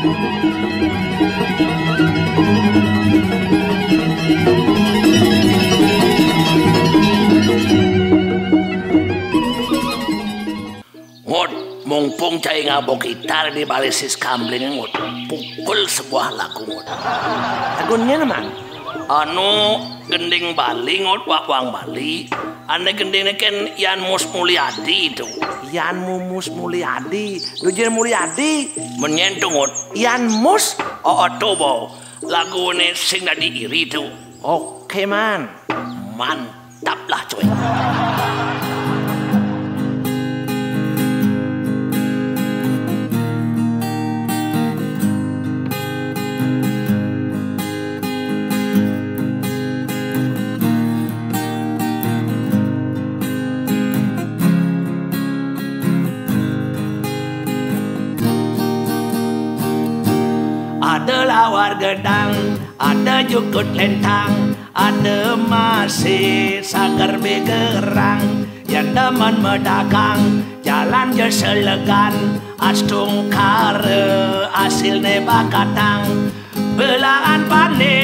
Ngot, mumpung cai ngabok gitar di balisis kambling ngot, pukul sebuah lagu ngot. Lagunya naman? Anu gending Bali ngot, wakwang Bali. Ane gending kan Yan Mus Mulyadi itu. Yan Mumus Mulyadi, Dujen Mulyadi. Menyentuh ngot. Yan Mus? Oh tobo, lagu ini sing nadi iri itu. Oke man. Mantap lah coy. Ada lawar gedang, ada jukut lentang, ada masih sagar begerang. Yang demen medagang, jalan je selegan, astung kare hasilnya bakatang. Belaan pane,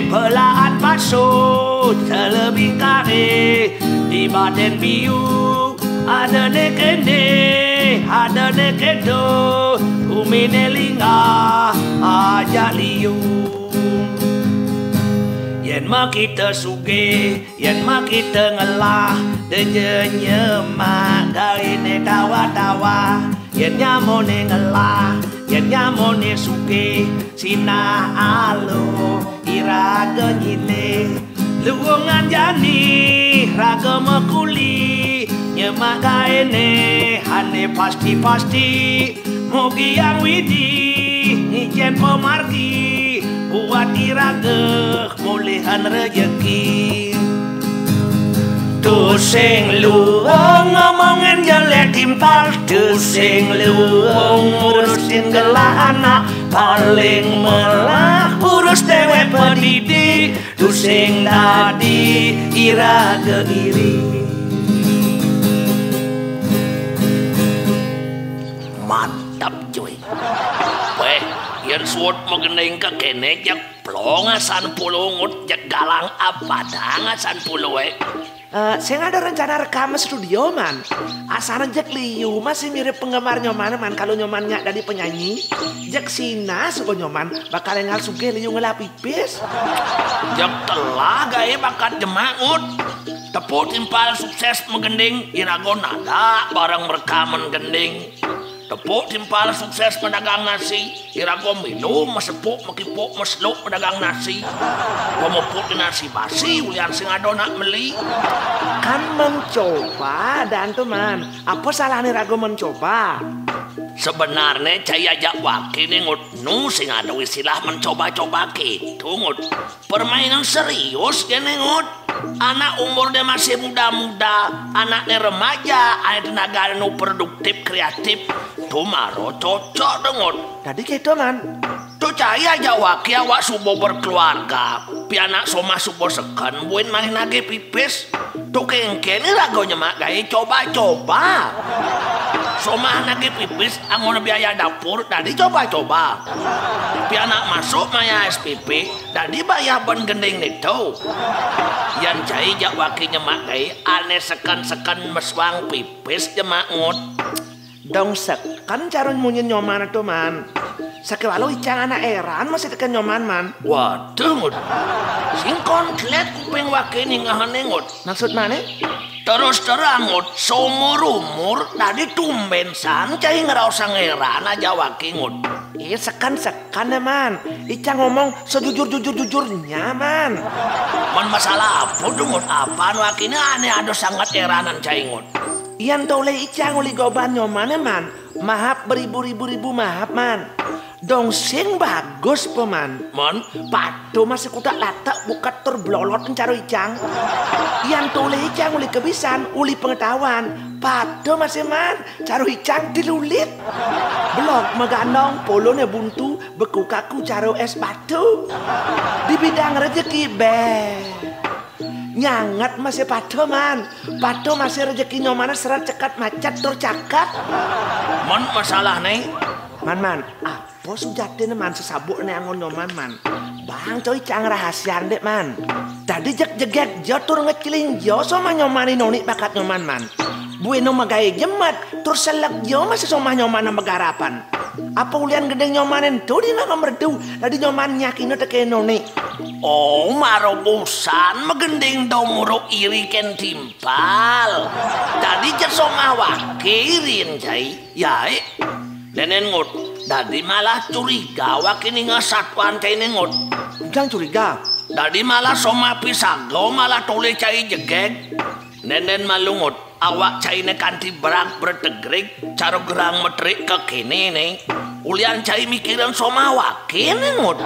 belaan pasut, terlebih kare di Baden Biu. Ada nekene, ada nekedo, umine lingah aja liu. Yen ma kita suge, yen ma kita ngelah, dejenye ma gaine tawa-tawa. Yen nyamone ngelah, yen nyamone suge, sina alo ira genyile. Luungan jani raga mekuli, nyemak gaine hane pasti-pasti. Mugi yang widi ngijen pemargi, buat irageh mulihan rejeki. Tusing luong ngomongin jelek timpal, tusing luong urusin gelah anak, paling melah urus dewe pendidik. Tusing tadi irageh iri. Mantap coy. Weh, yang suut mengenai ke kene jak plonga san pulungut jak galang apa danga san puluh Saya nggak ada rencana rekam studio man. Asaran jak liu masih mirip penggemar nyoman man. Kalau nyomannya dari penyanyi, jak sina suka nyoman bakal ngal suge liu ngelapipis. Jak telah gaya bakat jemangut. Tepuk timpal sukses menggending irago nada barang rekaman gending. Tepuk timpal sukses pedagang nasi, irago minum mesepuk mekipuk mesluk pedagang nasi. Pemupuk di nasi basi ulian sing adona meli. Kan mencoba dan teman, apa salahnya rago mencoba? Sebenarnya caya jak waki nih ngut nu sing ada istilah mencoba-coba gitu ngut. Permainan serius gini ngut. Anak umur dia masih muda-muda, anaknya remaja, ada tenaga nu produktif kreatif. Tuh maro cocok dengut. Tadi gitu man. Tuh caya Jawa kia wak subo berkeluarga, pianak soma subo seken, buin main lagi pipis. Tuh kengkeng ini lagunya mak gaya coba-coba. Soma lagi pipis, angon biaya dapur, tadi coba-coba. Pianak masuk maya SPP, tadi bayar ben gending itu. Yang cai Jawa kia mak gaya aneh seken-seken meswang pipis jemak ngut. Dong kan carun munyin nyoman itu man. Sakewalau icang anak eran masih tekan nyoman man. Waduh ngut. Sing konkret kuping wakini ngahane ngut. Maksud mana? Terus terang ngut. Seumur-umur tadi tumben san cai ngerasa ngeran aja waki ngut. Iya sekan ya man. Icang ngomong sejujur-jujur-jujurnya man. Man masalah apa tuh ngut? Apaan wakini aneh ada sangat eranan cai ngut. Iyan tole icang uli goban nyoman man. Mahap beribu-ribu mahap man. Dong sing bagus peman. Man, patu masih kuda latak buka terblolot encaro icang. Iyan tole icang uli kebisan, uli pengetahuan. Patu masih man, caro icang dilulit. Blok megandong polonya buntu, beku kaku caro es batu. Di bidang rezeki nyangat masih pato man. Pato masih rezeki nyomana serat cekat macet tur cakat. Man masalah nih. Man apa apa sujate man sesabuk ne angon nyoman man. Bang coy cang rahasian dek man. Tadi jegek jo tur ngeciling jo sama nyomani noni bakat nyoman man. Bueno magaye jemat tur selek jo masih sama nyoman megarapan. Apa ulian gedeng nyomanen tuh di nama merdu tadi nyoman nyakino teke noni. Oh marobusan megending domuro iri ken timpal. Tadi jesoma wakirin cai. Yai nenen ngut. Dadi malah curiga wakini ngasatuan cai nengut. Jangan curiga. Dadi malah soma pisago malah tole cai jegek. Nenen malungut. Awak cai ne kanti berang bertegrik. Caro gerang metrik ke kini nih. Ulian cai mikiran soma wakin nengut.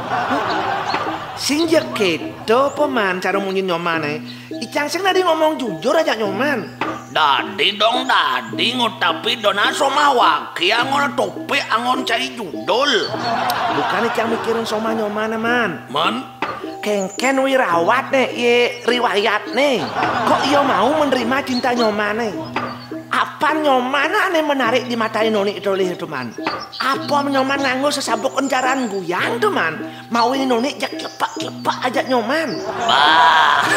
Sinjak keto peman cara munyin nyomane. Icang sing tadi ngomong jujur aja nyoman. Dadi dong dadi tapi dona soma waki angon tope angon cai judul. Bukan icang mikirin soma nyomane man. Man? Kengken wirawat nih, ye riwayat nih. Kok ia mau menerima cinta nyomane? Apa nyoman aneh menarik di mata noni itu man? Apa nyoman nganggo sesabuk kencaran guyang tuh man? Mau ini noni jak lepak aja nyoman. Bah,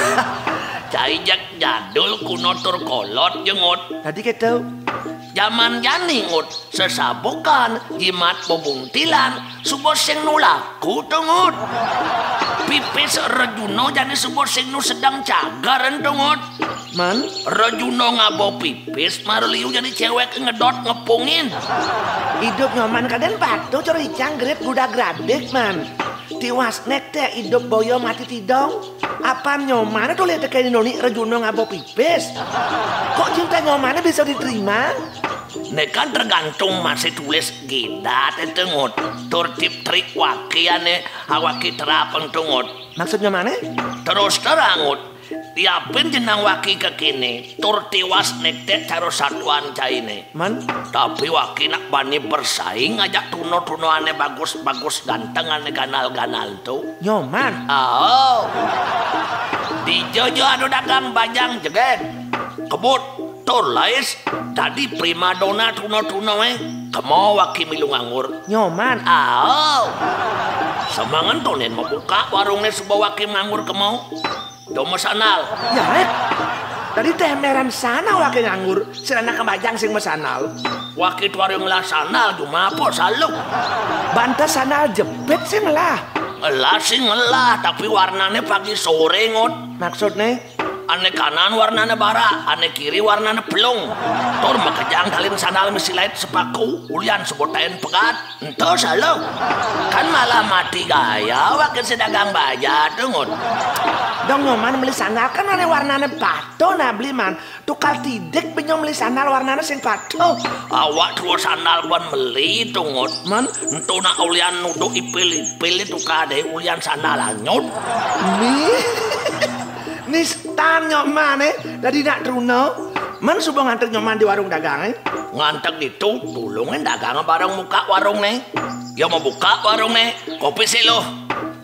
cai jak jadul kuno tur kolot jengut. Tadi kita Zaman jani ngut sesabukan jimat bobuntilan subos sing nulaku tungut. Pipis rejuno jani subos sing nu sedang cagaran tungut. man. Rejuno ngabo pipis marliu jadi cewek ngedot ngepungin. Hidup nyoman kaden batu cari canggrip guda gradek man. Tiwas nek teh hidup boyo mati tidong. Apa nyoman tuh lihat kayak noni rejuno ngabo pipis. Kok cinta nyoman bisa diterima? Nek kan tergantung masih tulis gidat itu ngut. Tur tip trik wakiane awaki terapeng tungut. Maksudnya mana? Terus terangut. Tiapin jenang waki ke kini. Tur tiwas nek teh caro satuan caine. Man? Tapi waki nak bani bersaing ajak tuno-tunoane bagus-bagus ganteng ane ganal-ganal tuh. Nyoman? Oh. Di jojo anu dagang bajang jegen. Kebut. Tur lais. Tadi primadona tuno-tuno kemo waki milu nganggur. Nyoman? Oh. Semangan tonen mau buka warungnya sebuah waki nganggur kemo. Domo sanal. Ya, tadi teh meran sana waki nganggur. Serana kebajang sing mesanal. Waki warung lah sanal cuma apa saluk. Banta sanal jepit sing lah. Ngelah sih ngelah tapi warnanya pagi sore ngot. Maksudnya? Ane kanan warnanya bara, ane kiri warnanya pelung. Tur makejang kalian sanal mesti lain sepaku. Ulian sebutain pegat. Ento saluk. Kan malah mati gaya wakil sedagang baja dengut. Dong nyoman beli sandal kan ane warnanya pato nah beli man. Tukal tidek penyom beli sandal warnanya sing pato. Awak terus sandal buan beli tungut. Man? Ento nak ulian nuduh ipil-ipil itu kade ulian sandal anyut. Nistan nyoman dari nak truno. Man subuh nganter nyoman di warung dagang Ngantek itu tulungin dagang bareng muka warung Ya mau buka warung kopi sih lo.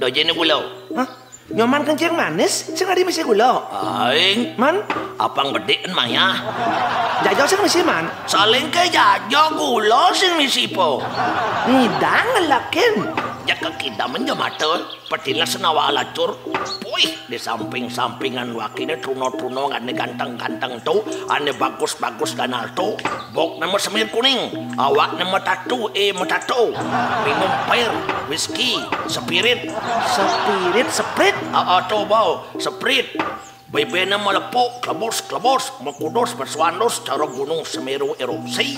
Dojene gula. Hah? Nyoman kencing manis sing ngadi misi gula. Aing. Man? Apa gedean mah ya? Jajo sing misi man. Saling ke jajo gula sing misi po. Ngidang ngelakin. Jaka kita menjematul petilah senawa alacur. Puih di samping-sampingan wakine truno-truno ane ganteng-ganteng tuh, ane bagus-bagus ganal tuh. Bok nama semir kuning, awak nama tatu metatu. Minum pir, whisky, spirit. Spirit? Tuh bau, spirit. Bebena melepuk, klebos, mekudos, bersuandos, cara gunung Semeru erupsi.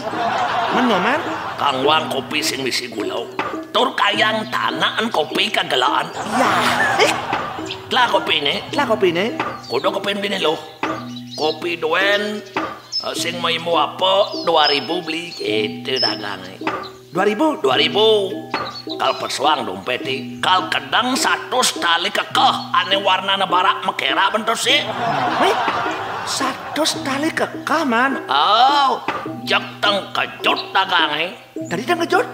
Nyoman? Kangwang kopi sing misi gulau. Tur kayang tanaan kopi kagelaan. Ya. Lah kopi ini? Kudu kopi ini lo. Kopi duen, sing mau imu apa, 2.000 beli. Itu dagangnya. 2.000? Kal persuang dompeti. Kal kedang 100 tali kekeh. Ane warna barak mekera bentuk sih. 100 tali kekeh man. Oh, jak teng kejut dagangnya. Tadi teng kejut?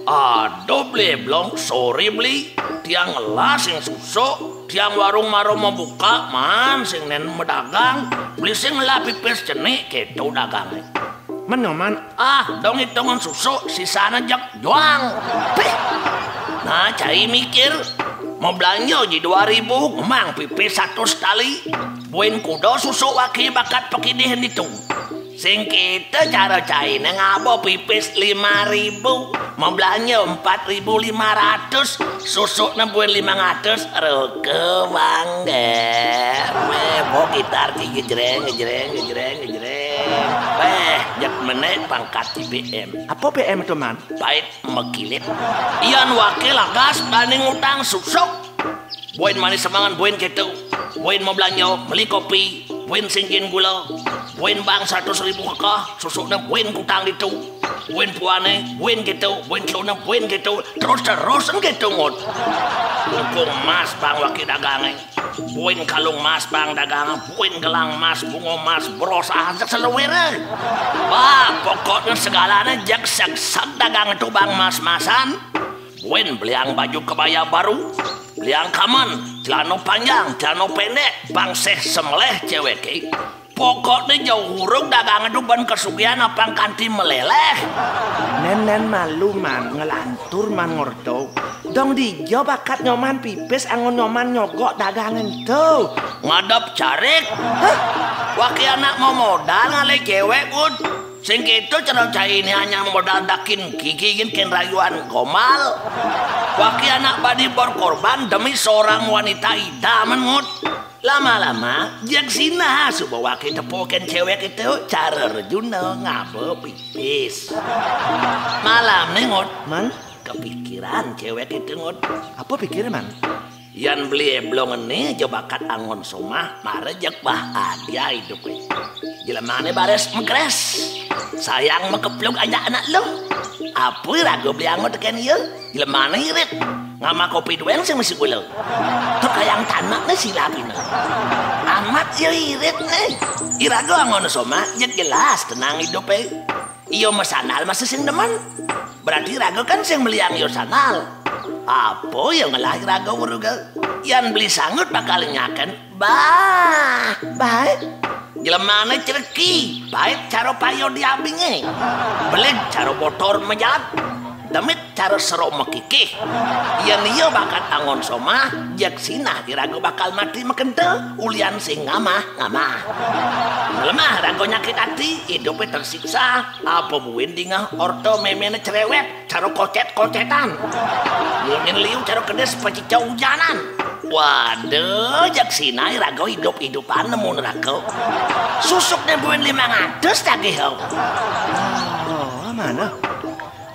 Aduh beli belum, sorry beli. Tiang ngelas sing susu. Tiang warung-warung mau buka, man sing nen medagang. Beli sing ngelah pipis jenik, gitu dagangnya. Menyoman. Dong hitungan susu sisana jak doang. Nah cai mikir mau belanja di 2000 emang pipis 100 tali buin kudo susu waki bakat pekidihan itu sing kita cara cai ngabo pipis 5000 mau belanja 4500 susu buin 500 ruke bangga mau gitar ngejreng jak menit pangkat di BM. Apa BM itu man? Pahit mekilit ian wakil gas banding utang susuk buin manis semangan buin gitu buin mau belanja beli kopi buin singgin gula buin bang 100.000 kekah susuknya buin kutang itu buin puane buin gitu buin celuna buin gitu terus gitu ngut lengkung mas bang wakil dagangnya buin kalung mas bang dagangan buin gelang mas bungo mas bros ajak selewere pokoknya segalanya jak sak dagang itu bang mas-masan buin beliang baju kebaya baru beliang kaman celana panjang celana pendek bang seh semeleh cewek pokoknya jauh huruf dagangan itu ban kesugihan apa kanti meleleh nenen malu man ngelantur man ngordo dong dijo bakat nyoman pipis angon nyoman nyogok dagangan tuh ngadap carik waki anak mau modal ngale cewek ud sing itu cara cai ini hanya modal dakin gigin ken rayuan gomal waki anak badi berkorban demi seorang wanita idaman ngut lama-lama jak sina subuh waki tepoken cewek itu cara rejuna ngabo pipis malam nih ngut man kepikiran cewek itu ngut apa pikiran man yan beli blongan nih coba kat angon somah marejak bahagia hidup jelemane bares mengkres sayang mekepluk aja anak lo apa ragu beli angon teken iya jelemane irit ngama kopi dueng sih masih gula tuh kayang tanak nih silapin amat ya irit nih irago angon somah jak jelas tenang hidup iyo masanal masih sing deman berarti ragu kan sing beliang iyo sanal apa yang ngelahir raga uruga yang beli sangut bakal nyaken baik jelemane cereki baik cara payo diabinge beleg cara motor menjalan damit cara serok mekikih yang iya bakat angon somah jak sinah dirago bakal mati makente ulian sing ngamah lemah rago nyakit hati hidupnya tersiksa apa buin dingah orto memene cerewet cara kocet-kocetan ingin liu cara kedes pecicau hujanan waduh jak sinah rago hidup-hidupan nemun rago susuknya buin 500 tagih mana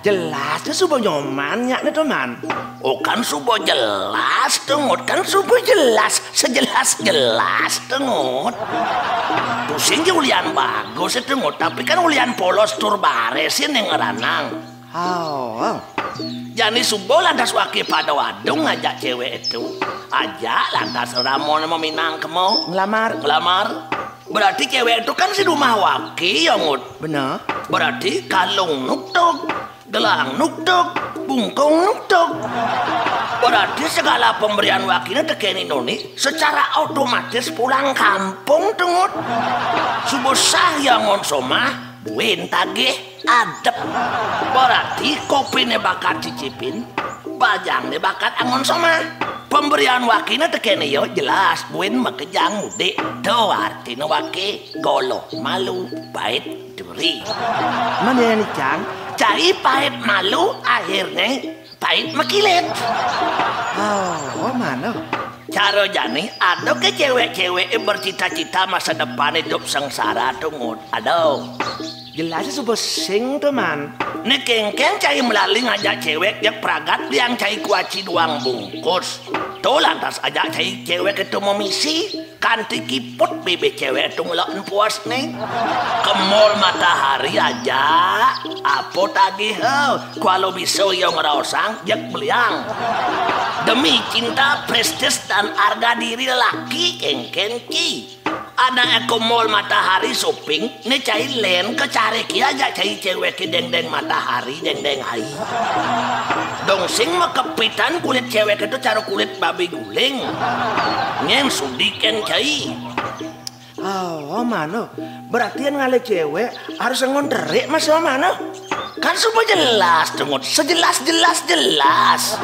jelasnya subuh nyoman nya itu man kan subuh jelas tengut kan subuh jelas sejelas tengut pusing ulian bagus tengut tapi kan ulian polos tur baresin yang ngeranang jadi subuh lantas waki pada wadung ngajak cewek itu ajak lantas ramon meminang kemo ngelamar berarti cewek itu kan si rumah waki yang ngut bener berarti kalung nuktuk gelang nuktuk, bungkung nuktuk. Berarti segala pemberian wakilnya tekeni noni secara otomatis pulang kampung tengut. Subuh saya ngonsomah, buin tagih adep. Berarti kopinya bakat cicipin, bajangnya bakat angon somah. Pemberian wakilnya tekeni yo jelas buin makejang mudik. Tuh artinya wakil golo, malu, pahit, duri. Mana yang cang? Cai pahit malu akhirnya pahit mekilit. Mana? Cara jani ada ke cewek-cewek bercita-cita masa depan hidup sengsara tungut. Aduh. Jelasnya subuh sing teman. Nih kengkeng cai melalui ngajak cewek yang peragat yang cai kuaci doang bungkus. Tuh lantas ajak cai cewek itu memisi. Kanti kiput bebek cewek itu ngelak puas nih. Ke mall matahari aja. Apa tagih kalau bisa yang ngerosang jak beliang. Demi cinta, prestis dan harga diri lelaki kengkengki. Ada ke mall matahari shopping. Nih cai len ke cari kia aja cai cewek ke deng-deng matahari deng-deng hai. Dong sing mekepitan kulit cewek itu cara kulit babi guling. Nyen sudiken cai. Oh mano, berarti yang ngale cewek harus ngonterik mas oh mano. Kan semua jelas, dengut sejelas-jelas.